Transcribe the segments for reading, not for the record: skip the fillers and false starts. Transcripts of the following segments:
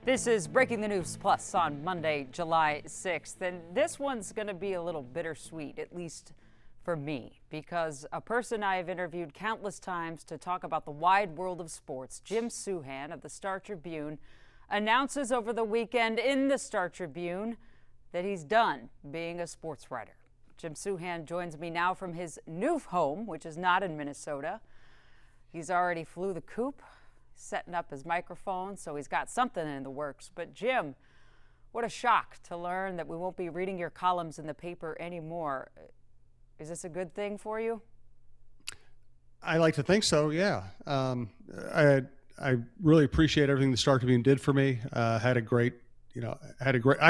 This is Breaking the News Plus on Monday, July 6th, and this one's going to be a little bittersweet, at least for me, because a person I have interviewed countless times to talk about the wide world of sports, Jim Souhan of the Star Tribune, announces over the weekend in the Star Tribune that he's done being a sports writer. Jim Souhan joins me now from his new home, which is not in Minnesota. He's already flew the coop, setting up his microphone, so he's got something in the works. But Jim, what a shock to learn that we won't be reading your columns in the paper anymore. Is this a good thing for you? I like to think so, yeah. I really appreciate everything the Star Tribune did for me. I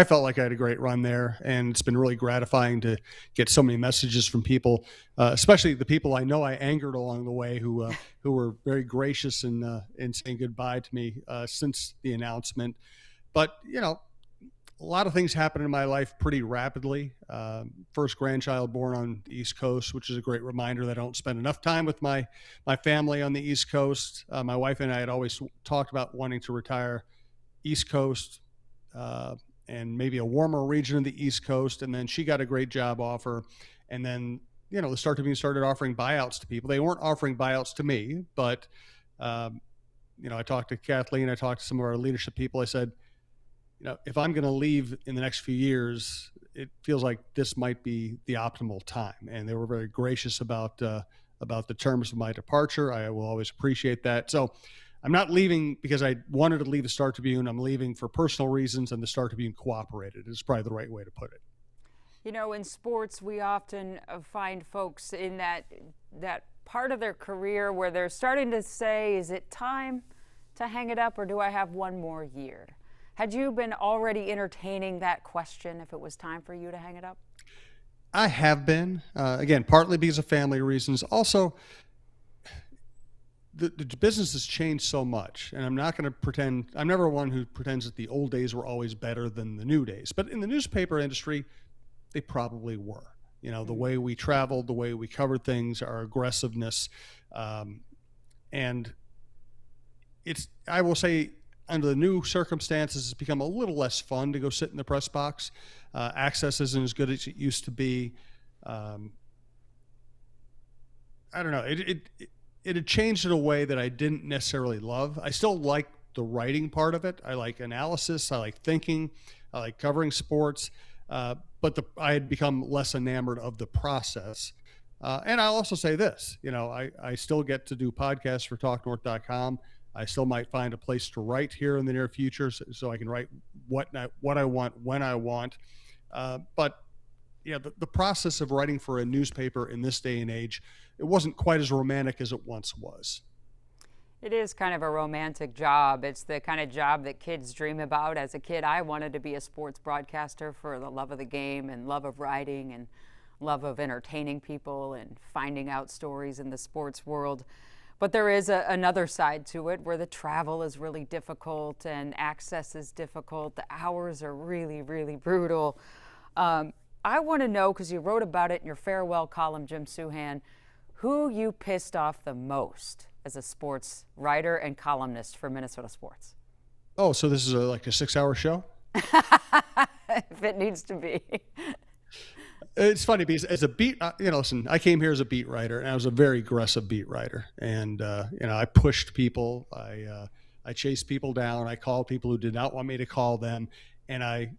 felt like I had a great run there, and it's been really gratifying to get so many messages from people, especially the people I know I angered along the way, who were very gracious in saying goodbye to me since the announcement. But a lot of things happened in my life pretty rapidly. First grandchild born on the East Coast, which is a great reminder that I don't spend enough time with my family on the East Coast. My wife and I had always talked about wanting to retire East Coast, and maybe a warmer region of the East Coast. And then she got a great job offer. And then, the Star Tribune started offering buyouts to people. They weren't offering buyouts to me, but, I talked to Kathleen, I talked to some of our leadership people. I said, if I'm going to leave in the next few years, it feels like this might be the optimal time. And they were very gracious about the terms of my departure. I will always appreciate that. So I'm not leaving because I wanted to leave the Star Tribune. I'm leaving for personal reasons, and the Star Tribune cooperated. Is probably the right way to put it. In sports, we often find folks in that part of their career where they're starting to say, is it time to hang it up, or do I have one more year? Had you been already entertaining that question if it was time for you to hang it up? I have been, again, partly because of family reasons. Also, the business has changed so much, and I'm not going to pretend, I'm never one who pretends that the old days were always better than the new days. But in the newspaper industry, they probably were. The way we traveled, the way we covered things, our aggressiveness. And I will say, under the new circumstances, it's become a little less fun to go sit in the press box. Access isn't as good as it used to be. I don't know. It had changed in a way that I didn't necessarily love. I still like the writing part of it. I like analysis. I like thinking. I like covering sports. But I had become less enamored of the process. And I'll also say this, I still get to do podcasts for TalkNorth.com. I still might find a place to write here in the near future, so I can write what I want when I want. But the process of writing for a newspaper in this day and age, it wasn't quite as romantic as it once was. It is kind of a romantic job. It's the kind of job that kids dream about. As a kid, I wanted to be a sports broadcaster for the love of the game and love of writing and love of entertaining people and finding out stories in the sports world. But there is another side to it where the travel is really difficult and access is difficult. The hours are really, really brutal. I want to know, because you wrote about it in your farewell column, Jim Souhan, who you pissed off the most as a sports writer and columnist for Minnesota sports. Oh, so this is like a 6-hour show? If it needs to be. It's funny because as a beat, listen, I came here as a beat writer, and I was a very aggressive beat writer. And, I pushed people. I chased people down. I called people who did not want me to call them. And I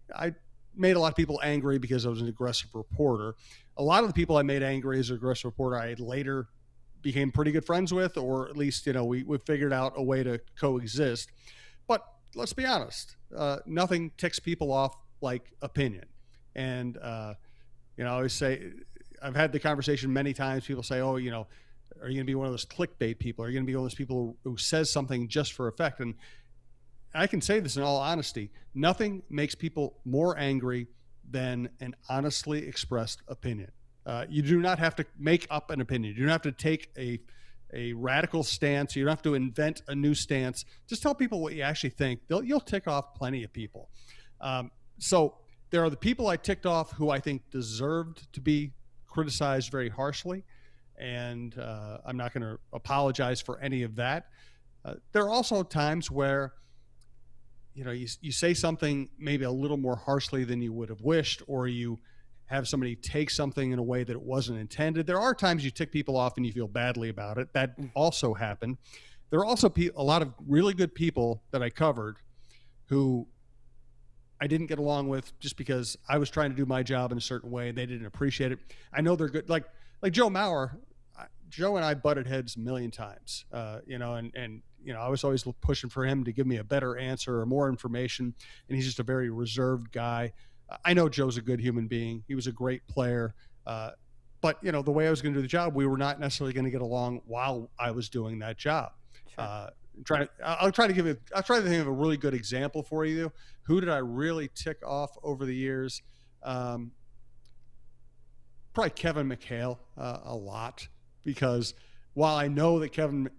made a lot of people angry because I was an aggressive reporter. A lot of the people I made angry as an aggressive reporter, I later became pretty good friends with, or at least, we figured out a way to coexist. But let's be honest, nothing ticks people off like opinion. And, I always say, I've had the conversation many times. People say, oh, are you going to be one of those clickbait people? Are you going to be one of those people who says something just for effect? And I can say this in all honesty. Nothing makes people more angry than an honestly expressed opinion. You do not have to make up an opinion. You don't have to take a radical stance. You don't have to invent a new stance. Just tell people what you actually think. You'll tick off plenty of people. So there are the people I ticked off who I think deserved to be criticized very harshly, and I'm not going to apologize for any of that. There are also times where you say something maybe a little more harshly than you would have wished, or you have somebody take something in a way that it wasn't intended. There are times you tick people off and you feel badly about it. That also happened. There are also a lot of really good people that I covered who I didn't get along with just because I was trying to do my job in a certain way. They didn't appreciate it. I know they're good. Like Joe Mauer, Joe and I butted heads a million times, and I was always pushing for him to give me a better answer or more information. And he's just a very reserved guy. I know Joe's a good human being. He was a great player. But the way I was going to do the job, we were not necessarily going to get along while I was doing that job. Sure. I'll try to think of a really good example for you. Who did I really tick off over the years? Probably Kevin McHale a lot, because while I know that Kevin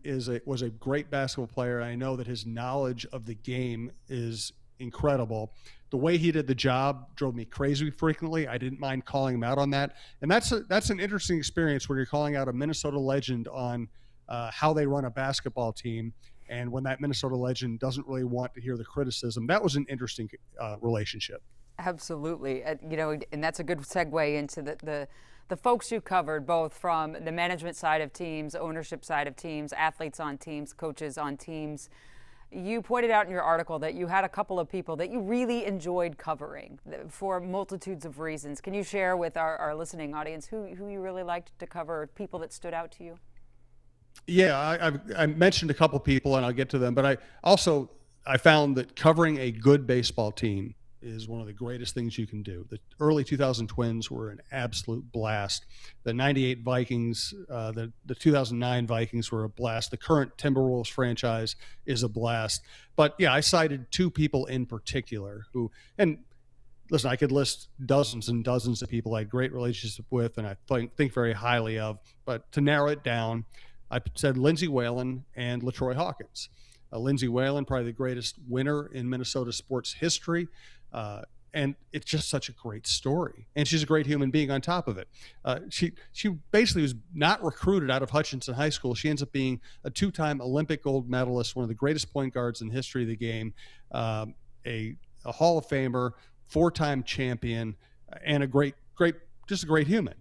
was a great basketball player, I know that his knowledge of the game is incredible. The way he did the job drove me crazy frequently. I didn't mind calling him out on that. And that's an interesting experience where you're calling out a Minnesota legend on how they run a basketball team. And when that Minnesota legend doesn't really want to hear the criticism, that was an interesting relationship. Absolutely. And that's a good segue into the folks you covered, both from the management side of teams, ownership side of teams, athletes on teams, coaches on teams. You pointed out in your article that you had a couple of people that you really enjoyed covering for multitudes of reasons. Can you share with our listening audience who you really liked to cover, people that stood out to you? Yeah, I mentioned a couple people, and I'll get to them. But I found that covering a good baseball team is one of the greatest things you can do. The early 2000 Twins were an absolute blast. The 98 Vikings, the 2009 Vikings were a blast. The current Timberwolves franchise is a blast. But yeah, I cited two people in particular who, and listen, I could list dozens and dozens of people I had great relationships with and I think very highly of. But to narrow it down, I said Lindsey Whalen and LaTroy Hawkins. Lindsey Whalen, probably the greatest winner in Minnesota sports history. And it's just such a great story. And she's a great human being on top of it. She basically was not recruited out of Hutchinson High School. She ends up being a two-time Olympic gold medalist, one of the greatest point guards in the history of the game, a Hall of Famer, four-time champion, and just a great human.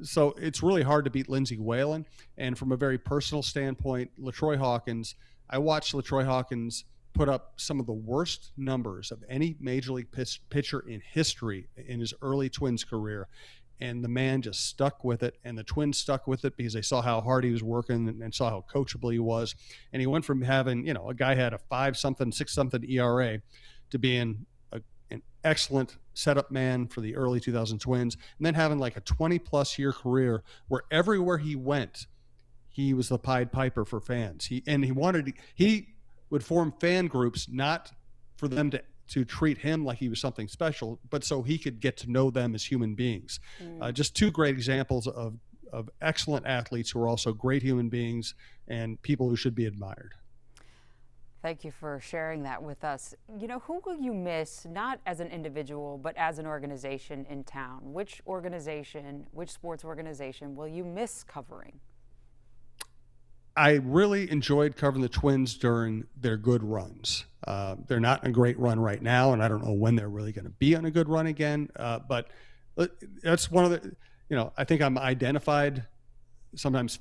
So it's really hard to beat Lindsey Whalen. And from a very personal standpoint, LaTroy Hawkins, I watched LaTroy Hawkins put up some of the worst numbers of any major league pitcher in history in his early Twins career. And the man just stuck with it, and the Twins stuck with it because they saw how hard he was working and saw how coachable he was. And he went from having, a guy had a 5-something, 6-something ERA to being an excellent setup man for the early 2000 Twins, and then having like a 20-plus year career where everywhere he went, he was the Pied Piper for fans. He would form fan groups, not for them to treat him like he was something special, but so he could get to know them as human beings. Just two great examples of excellent athletes who are also great human beings and people who should be admired. Thank you for sharing that with us. Who will you miss, not as an individual, but as an organization in town? Which sports organization will you miss covering? I really enjoyed covering the Twins during their good runs. They're not in a great run right now, and I don't know when they're really going to be on a good run again. But that's one of the, I think I'm sometimes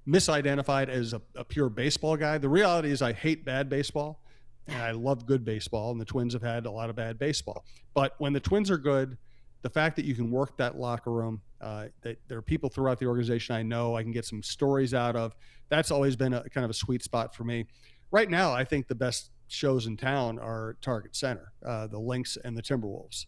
misidentified as a pure baseball guy. The reality is I hate bad baseball, and I love good baseball, and the Twins have had a lot of bad baseball. But when the Twins are good, the fact that you can work that locker room, that there are people throughout the organization I know I can get some stories out of, that's always been a kind of a sweet spot for me. Right now, I think the best shows in town are Target Center, the Lynx and the Timberwolves.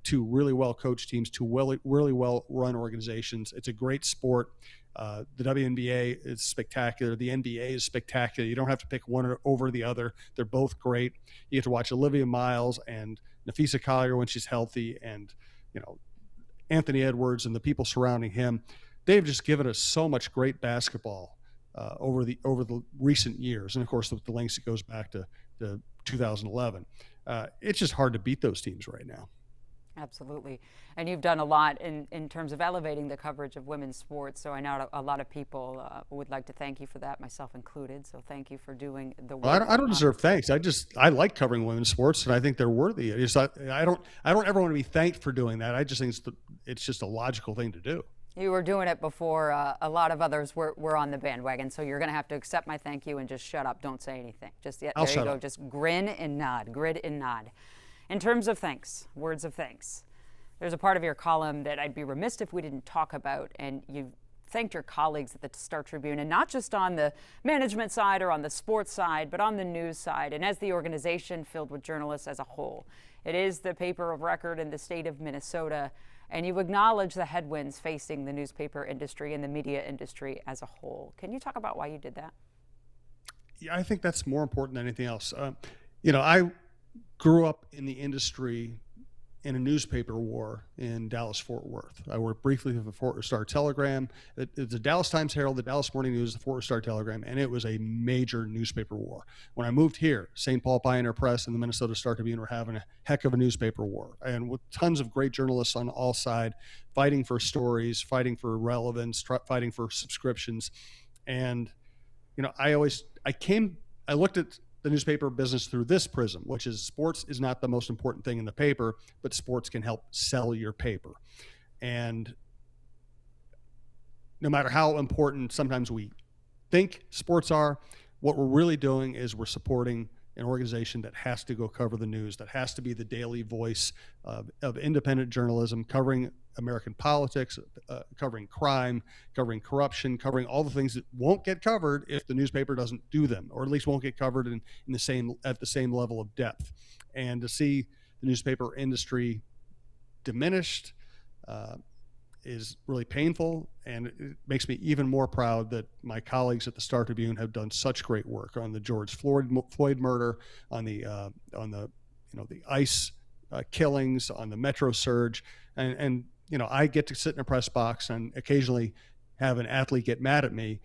Two really well-coached teams, two really well-run organizations. It's a great sport. The WNBA is spectacular. The NBA is spectacular. You don't have to pick one over the other. They're both great. You get to watch Olivia Miles and Nafisa Collier when she's healthy, and Anthony Edwards and the people surrounding him. They've just given us so much great basketball over the recent years. And of course, with the Lynx, it goes back to 2011. It's just hard to beat those teams right now. Absolutely. And you've done a lot in terms of elevating the coverage of women's sports. So I know a lot of people would like to thank you for that, myself included. So thank you for doing the Well, work. I don't deserve thanks. I like covering women's sports, and I think they're worthy. I don't ever want to be thanked for doing that. I just think it's just a logical thing to do. You were doing it before a lot of others were on the bandwagon. So you're going to have to accept my thank you and just shut up. Don't say anything. I'll there you shut go. up. Just grin and nod. Grin and nod. In terms of thanks, words of thanks. There's a part of your column that I'd be remiss if we didn't talk about, and you thanked your colleagues at the Star Tribune, and not just on the management side or on the sports side, but on the news side, and as the organization filled with journalists as a whole. It is the paper of record in the state of Minnesota, and you acknowledge the headwinds facing the newspaper industry and the media industry as a whole. Can you talk about why you did that? Yeah, I think that's more important than anything else. I grew up in the industry in a newspaper war in Dallas-Fort Worth. I worked briefly for the Fort Worth Star Telegram. It's the Dallas Times-Herald, the Dallas Morning News, the Fort Worth Star Telegram, and it was a major newspaper war. When I moved here, St. Paul Pioneer Press and the Minnesota Star Tribune were having a heck of a newspaper war, and with tons of great journalists on all sides, fighting for stories, fighting for relevance, fighting for subscriptions. And I looked at the newspaper business through this prism, which is sports is not the most important thing in the paper, but sports can help sell your paper. And no matter how important sometimes we think sports are, what we're really doing is we're supporting an organization that has to go cover the news, that has to be the daily voice of independent journalism, covering American politics, covering crime, covering corruption, covering all the things that won't get covered if the newspaper doesn't do them, or at least won't get covered at the same level of depth. And to see the newspaper industry diminished is really painful, and it makes me even more proud that my colleagues at the Star Tribune have done such great work on the George Floyd murder, on the ICE killings, on the Metro surge, and I get to sit in a press box and occasionally have an athlete get mad at me.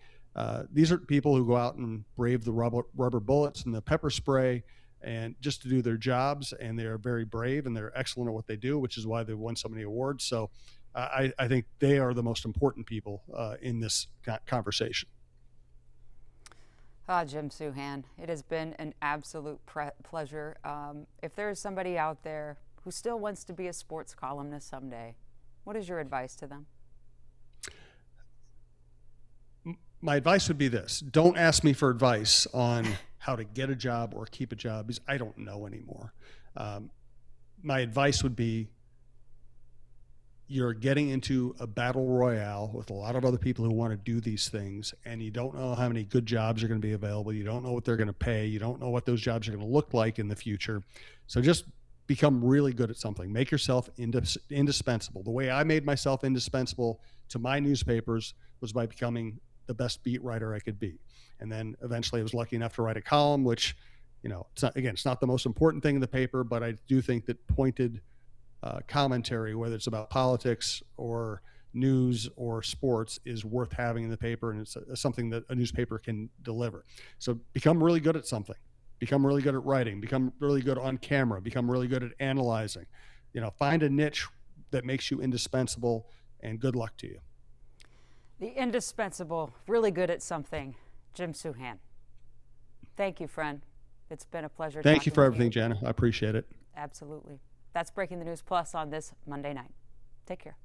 These are people who go out and brave the rubber bullets and the pepper spray, and just to do their jobs, and they are very brave and they're excellent at what they do, which is why they've won so many awards. So I think they are the most important people in this conversation. Jim Souhan, it has been an absolute pleasure. If there is somebody out there who still wants to be a sports columnist someday, what is your advice to them? My advice would be this: don't ask me for advice on how to get a job or keep a job, because I don't know anymore. My advice would be, you're getting into a battle royale with a lot of other people who want to do these things, and you don't know how many good jobs are going to be available. You don't know what they're going to pay. You don't know what those jobs are going to look like in the future. So just become really good at something. Make yourself indispensable. The way I made myself indispensable to my newspapers was by becoming the best beat writer I could be. And then eventually I was lucky enough to write a column, which, it's not the most important thing in the paper, but I do think that pointed commentary, whether it's about politics or news or sports, is worth having in the paper, and it's something that a newspaper can deliver. So become really good at something. Become really good at writing. Become really good on camera. Become really good at analyzing. Find a niche that makes you indispensable, and good luck to you. The indispensable, really good at something, Jim Souhan. Thank you, friend. It's been a pleasure. Thank you for everything, Jana. I appreciate it. Absolutely. That's Breaking the News Plus on this Monday night. Take care.